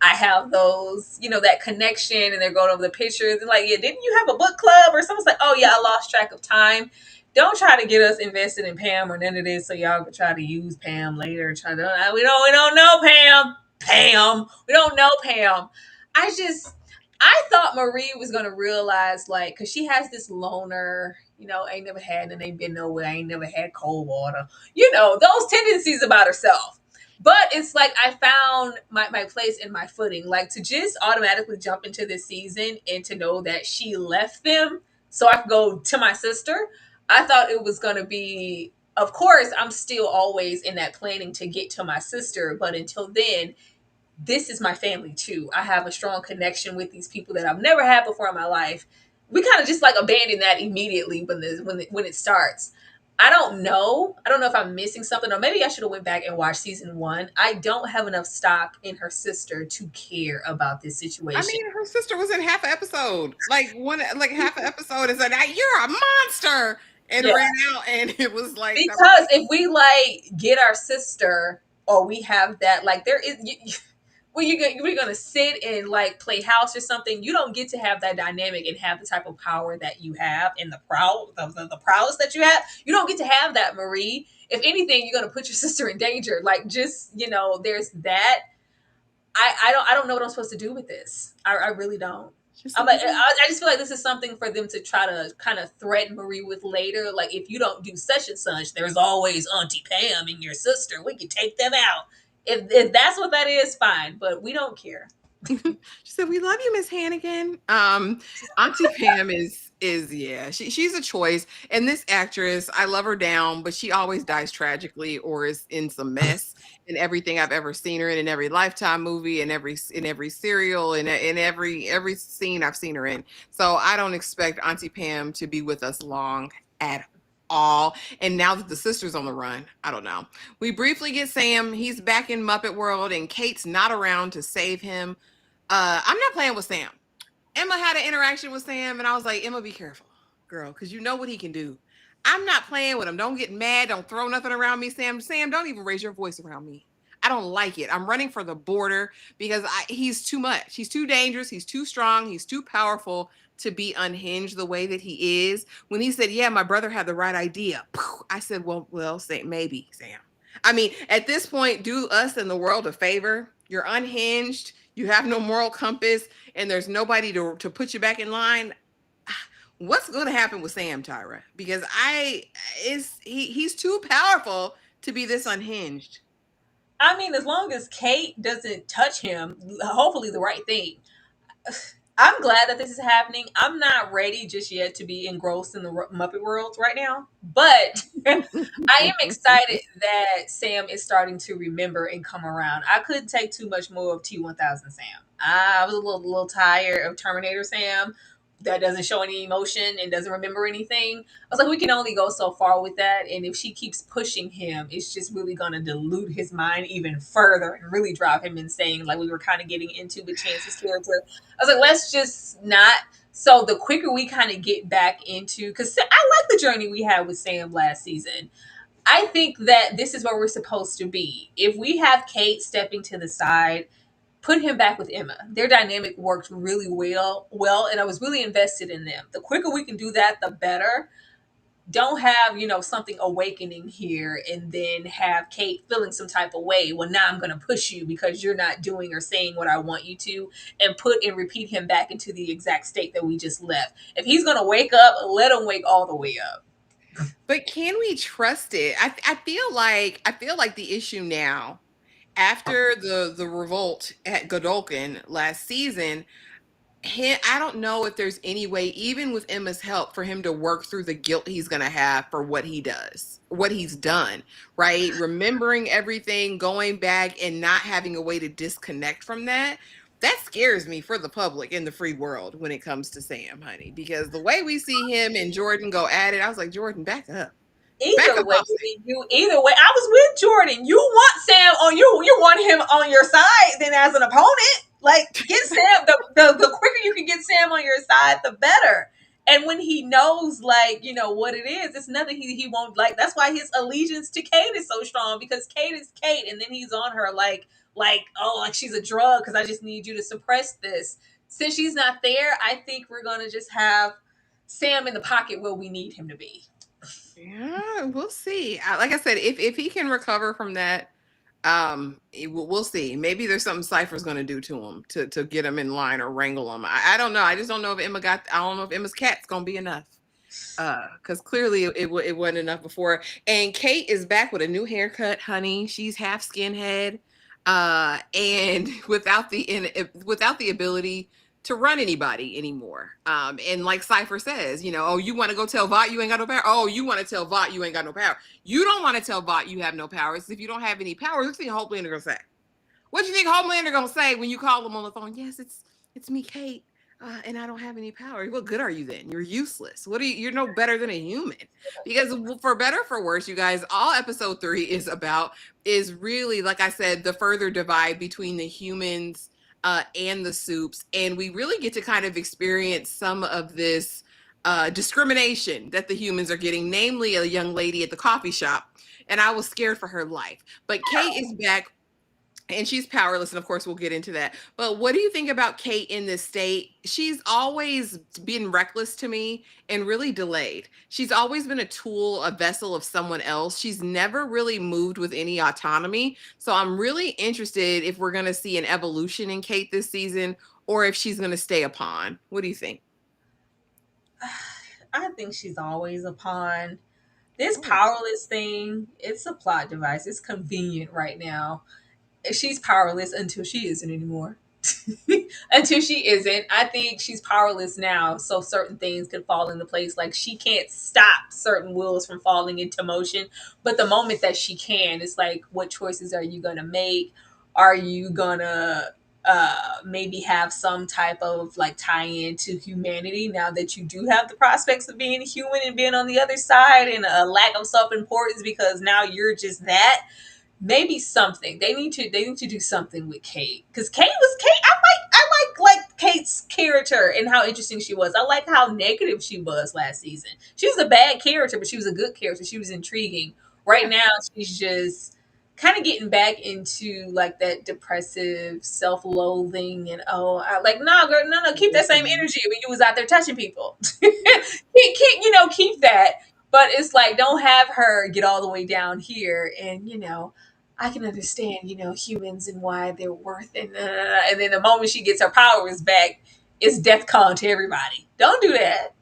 I have those, that connection, and they're going over the pictures and like, yeah, didn't you have a book club? Or someone's like, oh yeah, I lost track of time. Don't try to get us invested in Pam or none of this, so y'all can try to use Pam later. We don't know Pam. Pam. We don't know Pam. I thought Marie was gonna realize, like, because she has this loner, ain't never had and ain't been nowhere, ain't never had cold water, those tendencies about herself. But it's like I found my place and my footing, like, to just automatically jump into this season and to know that she left them so I could go to my sister. I thought it was going to be, of course, I'm still always in that planning to get to my sister. But until then, this is my family too. I have a strong connection with these people that I've never had before in my life. We kind of just like abandon that immediately when it starts. I don't know. I don't know if I'm missing something, or maybe I should have went back and watched season 1. I don't have enough stock in her sister to care about this I situation. mean, her sister was in half an episode. Like half an episode is like, "You're a monster," and Yeah. ran out, and it was like, Because if we like get our sister, or we have that, like, there is we're gonna sit and like play house or something. You don't get to have that dynamic and have the type of power that you have, and the prowess that you have. You don't get to have that, Marie. If anything, you're gonna put your sister in danger. Like, just, there's that. I don't know what I'm supposed to do with this. I really don't. just I'm like, like, I just feel like this is something for them to try to kind of threaten Marie with later. Like, if you don't do such and such, there's always Auntie Pam and your sister. We can take them out. If that's what that is, fine. But we don't care. she said, "We love you, Miss Hannigan." Auntie Pam is yeah, she's a choice. And this actress, I love her down, but she always dies tragically or is in some mess in everything I've ever seen her in every Lifetime movie, in every serial, in every scene I've seen her in. So I don't expect Auntie Pam to be with us long at all. And now that the sister's on the run, I don't know. We briefly get Sam. He's back in Muppet World, and Kate's not around to save him. I'm not playing with Sam. Emma had an interaction with Sam, and I was like, Emma, be careful, girl, because you know what he can do. I'm not playing with him. Don't get mad. Don't throw nothing around me, Sam. Sam, don't even raise your voice around me. I don't like it. I'm running for the border because he's too much. He's too dangerous. He's too strong. He's too powerful to be unhinged the way that he is. When he said, "Yeah, my brother had the right idea," I said, "Well, say maybe, Sam." I mean, at this point, do us and the world a favor. You're unhinged. You have no moral compass, and there's nobody to put you back in line. What's going to happen with Sam, Tyra? Because he's too powerful to be this unhinged. I mean, as long as Kate doesn't touch him, hopefully the right thing. I'm glad that this is happening. I'm not ready just yet to be engrossed in the Muppet world right now, but I am excited that Sam is starting to remember and come around. I couldn't take too much more of T1000 Sam. I was a little tired of Terminator Sam that doesn't show any emotion and doesn't remember anything. I was like, we can only go so far with that. And if she keeps pushing him, it's just really going to dilute his mind even further and really drive him insane, like we were kind of getting into with Chance's character. I was like, let's just not. So the quicker we kind of get back into, because I like the journey we had with Sam last season. I think that this is where we're supposed to be. If we have Kate stepping to the side, put him back with Emma. Their dynamic worked really well, and I was really invested in them. The quicker we can do that, the better. Don't have, something awakening here and then have Kate feeling some type of way. Well, now I'm going to push you because you're not doing or saying what I want you to, and put and repeat him back into the exact state that we just left. If he's going to wake up, let him wake all the way up. But can we trust it? I feel like the issue now, after the revolt at Godolkin last season, I don't know if there's any way, even with Emma's help, for him to work through the guilt he's going to have for what he does, what he's done, right? Remembering everything, going back and not having a way to disconnect from that. That scares me for the public in the free world when it comes to Sam, honey, because the way we see him and Jordan go at it, I was like, Jordan, back up. Back Either up way, off it. either way, I was with Jordan. You want Sam on you want him on your side than as an opponent. Like, get Sam. The quicker you can get Sam on your side, the better. And when he knows, like, what it is, it's nothing he won't like. That's why his allegiance to Kate is so strong, because Kate is Kate, and then he's on her like she's a drug, because I just need you to suppress this. Since she's not there, I think we're gonna just have Sam in the pocket where we need him to be. Yeah, we'll see. Like I said, if he can recover from that, we'll see. Maybe there's something Cypher's going to do to him to get him in line or wrangle him. I don't know. I just don't know if I don't know if Emma's cat's going to be enough. Because clearly it wasn't enough before. And Kate is back with a new haircut, honey. She's half skinhead, and without the ability to run anybody anymore. And like Cypher says, oh, you want to go tell Vought you ain't got no power? Oh, you want to tell Vought you ain't got no power? You don't want to tell Vought you have no powers. If you don't have any powers, what do you think Homelander gonna say? What do you think Homelander gonna say when you call him on the phone? Yes, it's me, Kate. And I don't have any power. What good are you then? You're useless. What are you? You're no better than a human. Because for better or for worse, you guys, all episode 3 is about is really, like I said, the further divide between the humans and the supes, and we really get to kind of experience some of this discrimination that the humans are getting, namely a young lady at the coffee shop, and I was scared for her life. But Kate is back and she's powerless, and of course we'll get into that. But what do you think about Kate in this state? She's always been reckless to me and really delayed. She's always been a tool, a vessel of someone else. She's never really moved with any autonomy. So I'm really interested if we're going to see an evolution in Kate this season, or if she's going to stay a pawn. What do you think? I think she's always a pawn. This Oh, powerless thing, it's a plot device. It's convenient right now. She's powerless until she isn't anymore. Until she isn't. I think she's powerless now, so certain things can fall into place. Like, she can't stop certain wheels from falling into motion. But the moment that she can, it's like, what choices are you gonna make? Are you gonna maybe have some type of like tie-in to humanity now that you do have the prospects of being human and being on the other side, and a lack of self-importance because now you're just that? maybe something. They need to do something with Kate, because Kate. I like Kate's character and how interesting she was. I like how negative she was last season. She was a bad character, but she was a good character. She was intriguing. Right Yeah. now, she's just kind of getting back into like that depressive self-loathing and like no girl, no, keep that same Mhm. energy when you was out there touching people. Keep that, but it's like don't have her get all the way down here and I can understand, humans and why they're worth it. And then the moment she gets her powers back, it's death con to everybody. Don't do that.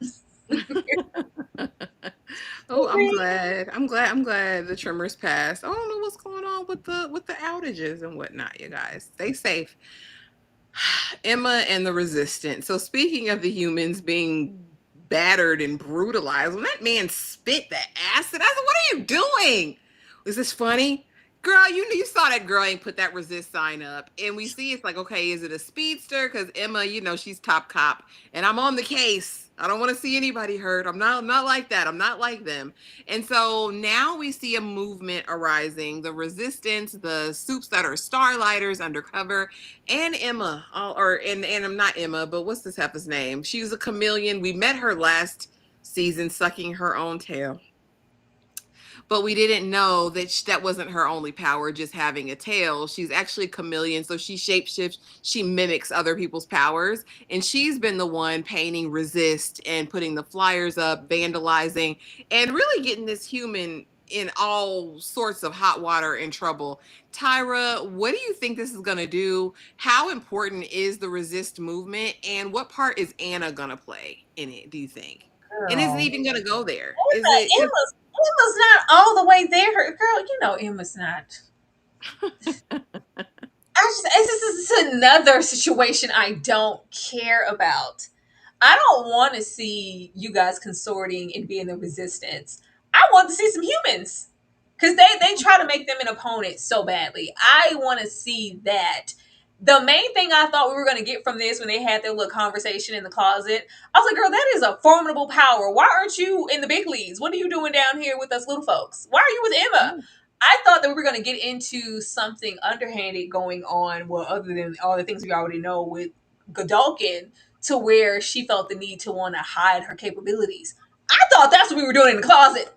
Oh, I'm glad. I'm glad the trimmers passed. I don't know what's going on with the outages and whatnot, you guys. Stay safe. Emma and the Resistance. So speaking of the humans being battered and brutalized, when that man spit that acid, I said, "What are you doing? Is this funny?" Girl, you saw that girl ain't put that resist sign up. And we see it's like, okay, is it a speedster? Because Emma, she's top cop. And I'm on the case. I don't want to see anybody hurt. I'm not like that. I'm not like them. And so now we see a movement arising. The resistance, the soups that are starlighters undercover, and Emma, and I'm not Emma, but what's this heifer's name? She was a chameleon. We met her last season sucking her own tail, but we didn't know that that wasn't her only power, just having a tail. She's actually a chameleon, so she shapeshifts, she mimics other people's powers, and she's been the one painting resist and putting the flyers up, vandalizing, and really getting this human in all sorts of hot water and trouble. Tyra, what do you think this is going to do? How important is the resist movement, and what part is Anna going to play in it, do you think? And isn't Girl. even going to go there. Is it? Emma's not all the way there. Girl, Emma's not. This is another situation I don't care about. I don't want to see you guys consorting and being the resistance. I want to see some humans. Because they try to make them an opponent so badly. I want to see that. The main thing I thought we were going to get from this when they had their little conversation in the closet, I was like, girl, that is a formidable power. Why aren't you in the big leagues? What are you doing down here with us little folks? Why are you with Emma? I thought that we were going to get into something underhanded going on, well, other than all the things we already know with Godolkin, to where she felt the need to want to hide her capabilities. I thought that's what we were doing in the closet.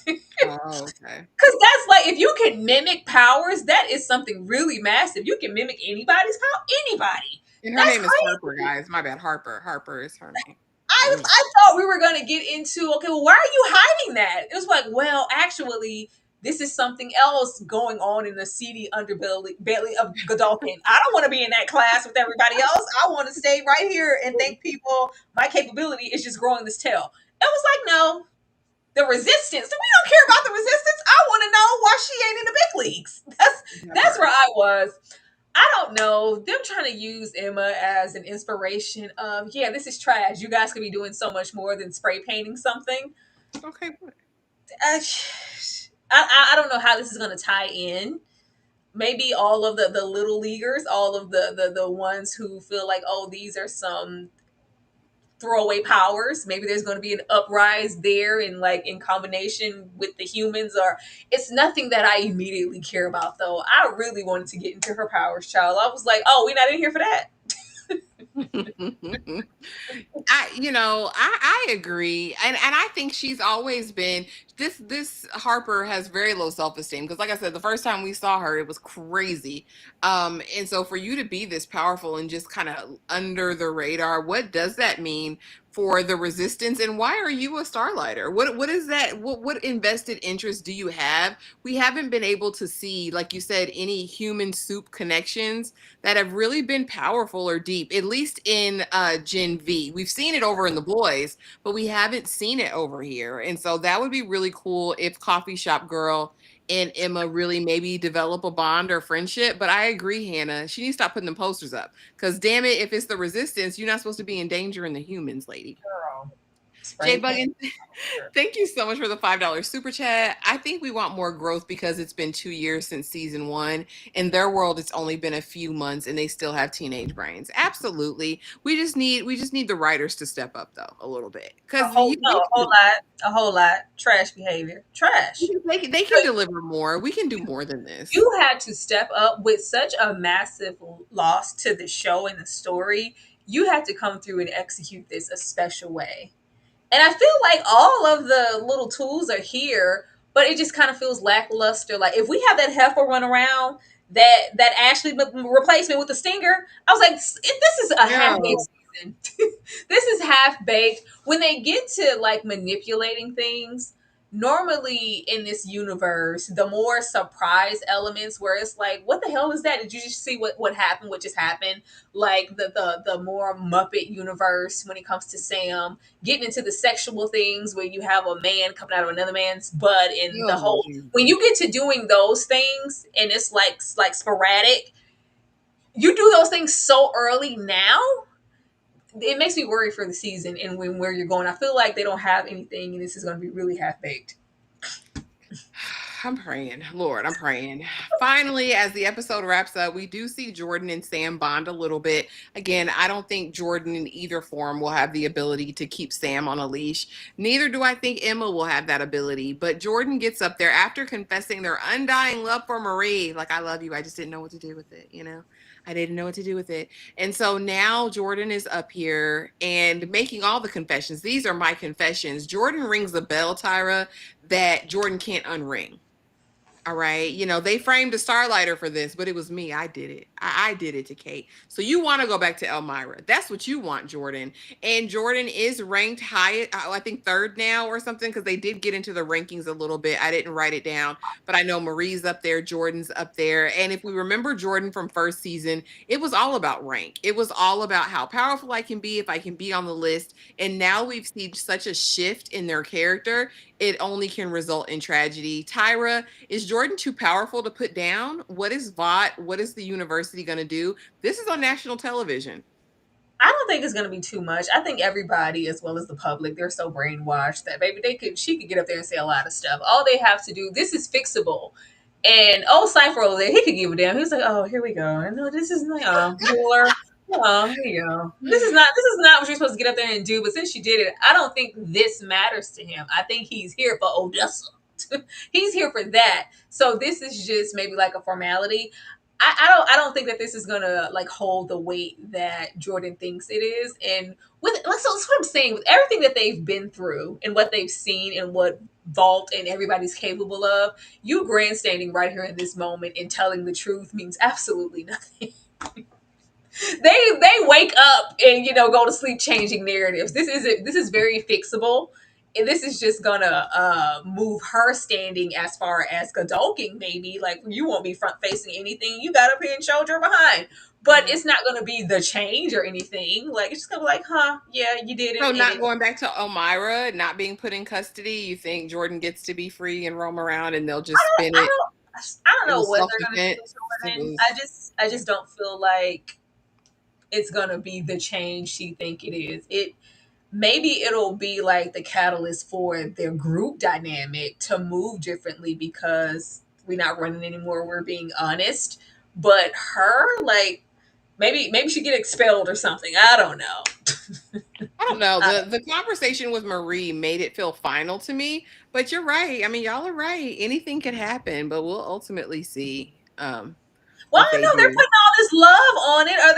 Oh, okay. Because that's like, if you can mimic powers, that is something really massive. You can mimic anybody's power, anybody. And her That's name is Harper, crazy. guys. My bad. Harper. Harper is her name. I, Mm. I thought we were going to get into, okay, well, why are you hiding that? It was like, well, actually, this is something else going on in the seedy underbelly belly of Godolphin. I don't want to be in that class with everybody else. I want to stay right here and thank people my capability is just growing this tail. It was like, no, the resistance. We don't care about the resistance. I want to know why she ain't in the big leagues. That That's where part. I was. I don't know. Them trying to use Emma as an inspiration of, yeah, this is trash. You guys could be doing so much more than spray painting something. Okay. I, I don't know how this is going to tie in. Maybe all of the little leaguers, all of the ones who feel like, oh, these are some throwaway powers. Maybe there's going to be an uprise there in like in combination with the humans, or it's nothing that I immediately care about though. I really wanted to get into her powers, child. I was like, oh, we're not in here for that. I agree, and I think she's always been this Harper has very low self-esteem because, like I said, the first time we saw her, it was crazy. And so for you to be this powerful and just kind of under the radar, what does that mean for the resistance? And why are you a Starlighter? What is that? What invested interest do you have? We haven't been able to see, like you said, any human soup connections that have really been powerful or deep, at least in Gen V. We've seen it over in the boys, but we haven't seen it over here. And so that would be really cool if Coffee Shop Girl and Emma really maybe develop a bond or friendship. But I agree, Hannah. She needs to stop putting them posters up. Because damn it, if it's the resistance, you're not supposed to be endangering the humans, lady. Girl. Jay Spray paint. Buggins, thank you so much for the $5 super chat. I think we want more growth because it's been 2 years since season one. In their world, it's only been a few months and they still have teenage brains. Absolutely. We just need the writers to step up though a little bit. A Because whole no, a whole lot, a whole lot. Trash behavior. Trash. they can deliver more. We can do more than this. You had to step up with such a massive loss to the show and the story. You had to come through and execute this a special way. And I feel like all of the little tools are here, but it just kind of feels lackluster. Like if we have that heifer run around, that Ashley replacement with the stinger, I was like, this is a half baked No. season. This is half baked. When they get to like manipulating things, normally in this universe, the more surprise elements where it's like, what the hell is that? Did you just see what happened? What just happened? Like the more Muppet universe when it comes to Sam getting into the sexual things where you have a man coming out of another man's butt and the Oh, whole Jesus. when you get to doing those things and it's like sporadic, you do those things so early now, it makes me worry for the season and where you're going. I feel like they don't have anything and this is going to be really half baked. I'm praying. Lord, I'm praying. Finally, as the episode wraps up, we do see Jordan and Sam bond a little bit. Again, I don't think Jordan in either form will have the ability to keep Sam on a leash. Neither do I think Emma will have that ability. But Jordan gets up there after confessing their undying love for Marie. Like, I love you. I just didn't know what to do with it, you know? I didn't know what to do with it. And so now Jordan is up here and making all the confessions. These are my confessions. Jordan rings the bell, Tyra, that Jordan can't unring. All right. They framed a Starlighter for this, but it was me. I did it. I did it to Kate. So you want to go back to Elmira. That's what you want, Jordan. And Jordan is ranked high, I think third now or something, because they did get into the rankings a little bit. I didn't write it down, but I know Marie's up there, Jordan's up there. And if we remember Jordan from first season, it was all about rank. It was all about how powerful I can be if I can be on the list. And now we've seen such a shift in their character. It only can result in tragedy. Tyra, is Jordan too powerful to put down? What is Vought? What is the university going to do? This is on national television. I don't think it's going to be too much. I think everybody, as well as the public, they're so brainwashed that maybe she could get up there and say a lot of stuff. All they have to do, this is fixable. And old Cypher over there, he could give a damn. He was like, "Oh, here we go. No, this is my ruler. Oh, here you go. This is not what you're supposed to get up there and do." But since you did it, I don't think this matters to him. I think he's here for Odessa. He's here for that. So this is just maybe like a formality. I don't think that this is gonna like hold the weight that Jordan thinks it is. And with so that's what I'm saying, with everything that they've been through and what they've seen and what Vault and everybody's capable of, you grandstanding right here in this moment and telling the truth means absolutely nothing. They wake up and go to sleep changing narratives. This is very fixable. And this is just gonna move her standing as far as Godolkin, maybe. Like, you won't be front facing anything. You got up here and showed your behind. But it's not gonna be the change or anything. Like, it's just gonna be like, huh, yeah, you did it. So And not it's going back to Elmira, not being put in custody, you think Jordan gets to be free and roam around and they'll just spin I it? don't I don't It know was what they're gonna do self-defense. to It Jordan. was I just don't feel like it's gonna be the change she think it is. Maybe it'll be like the catalyst for their group dynamic to move differently because we're not running anymore. We're being honest. But her, like, maybe she get expelled or something. I don't know. I don't know. I, The conversation with Marie made it feel final to me, but you're right. I mean, y'all are right. Anything could happen, but we'll ultimately see well, what I they know they're do. putting all this love on it. Are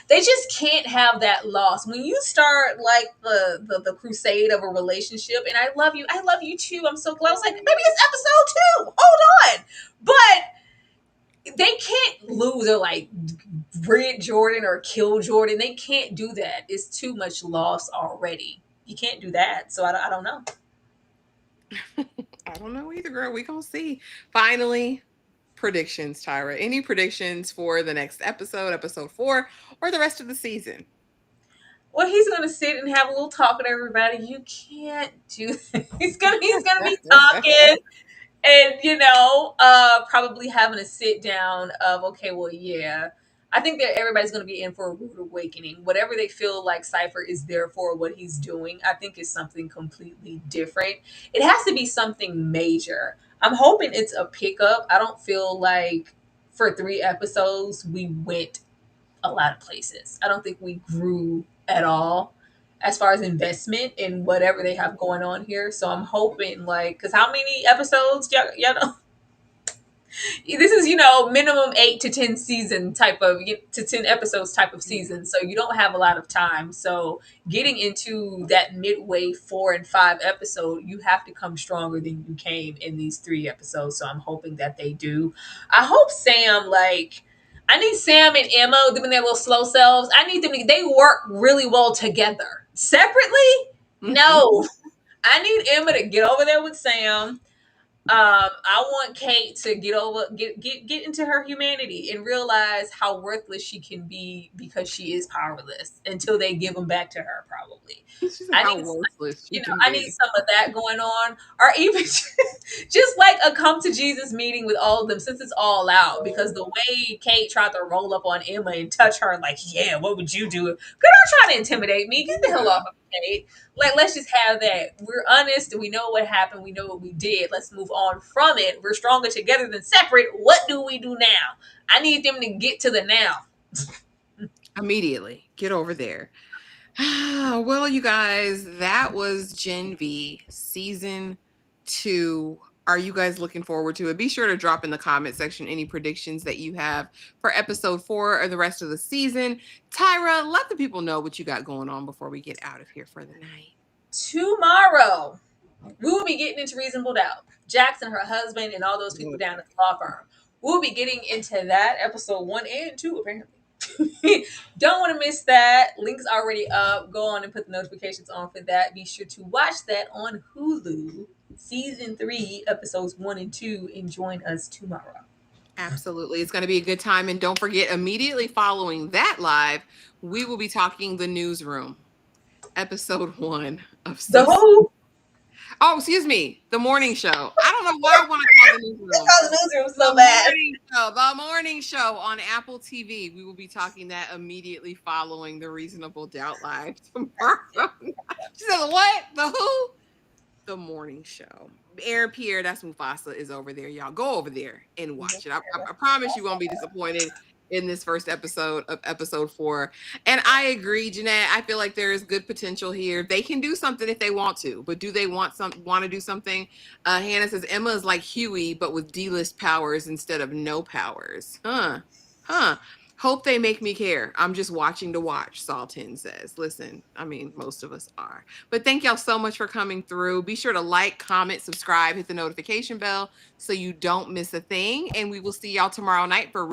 they just can't have that loss. When you start like the crusade of a relationship, and I love you too. I'm so glad. I was like, maybe it's episode 2. Hold on. But they can't lose or like rid Jordan or kill Jordan. They can't do that. It's too much loss already. You can't do that. So I don't know. I don't know either, girl. We gonna see. Finally, predictions, Tyra. Any predictions for the next episode 4, or the rest of the season? Well, he's gonna sit and have a little talk with everybody. You can't do that. He's gonna be talking and probably having a sit down of, okay, well, yeah, I think that everybody's going to be in for a rude awakening. Whatever they feel like Cypher is there for, what he's doing, I think is something completely different. It has to be something major. I'm hoping it's a pickup. I don't feel like for 3 episodes we went a lot of places. I don't think we grew at all as far as investment in whatever they have going on here. So I'm hoping like, because how many episodes? Y'all know this is minimum 8 to 10 season type of to 10 episodes type of season, so you don't have a lot of time. So getting into that midway 4 and 5 episode, you have to come stronger than you came in these 3 episodes. So I'm hoping that they do. I hope Sam, like, I need Sam and Emma, them and their little slow selves, I need them to, they work really well together. Separately, no. I need Emma to get over there with Sam. I want Kate to get into her humanity and realize how worthless she can be because she is powerless until they give them back to her. Probably, She's like I how need worthless she can I need be. some of that going on, or even just like a come to Jesus meeting with all of them, since it's all out. Because the way Kate tried to roll up on Emma and touch her, like, yeah, what would you do? Girl, don't try to intimidate me. Get the hell off of me, Kate. Like, let's just have that. We're honest. We know what happened. We know what we did. Let's move on from it. We're stronger together than separate. What do we do now? I need them to get to the now. Immediately. Get over there. Well, you guys, that was Gen V season 2. Are you guys looking forward to it? Be sure to drop in the comment section any predictions that you have for episode 4 or the rest of the season. Tyra, let the people know what you got going on before we get out of here for the night. Tomorrow, we will be getting into Reasonable Doubt. Jackson, her husband, and all those people down at the law firm. We'll be getting into that episode 1 and 2, apparently. Don't want to miss that. Link's already up. Go on and put the notifications on for that. Be sure to watch that on Hulu, season 3, episodes 1 and 2, and join us tomorrow. Absolutely. It's going to be a good time. And don't forget, immediately following that live, we will be talking The Newsroom, episode 1 of The season. who? Oh, excuse me. The morning show. I don't know why I want to call The Newsroom. The newsroom so bad. The morning show on Apple TV. We will be talking that immediately following the Reasonable Doubt live tomorrow. She said, what? The who? The morning show. Aaron Pierre, that's Mufasa, is over there. Y'all go over there and watch it. I promise you won't be disappointed in this first episode of episode 4. And I agree, Jeanette. I feel like there is good potential here. They can do something if they want to, but do they want to do something? Hannah says Emma is like Huey, but with D-list powers instead of no powers. Huh. Hope they make me care. I'm just watching to watch, Saltin says. Listen, I mean, most of us are. But thank y'all so much for coming through. Be sure to like, comment, subscribe, hit the notification bell so you don't miss a thing. And we will see y'all tomorrow night for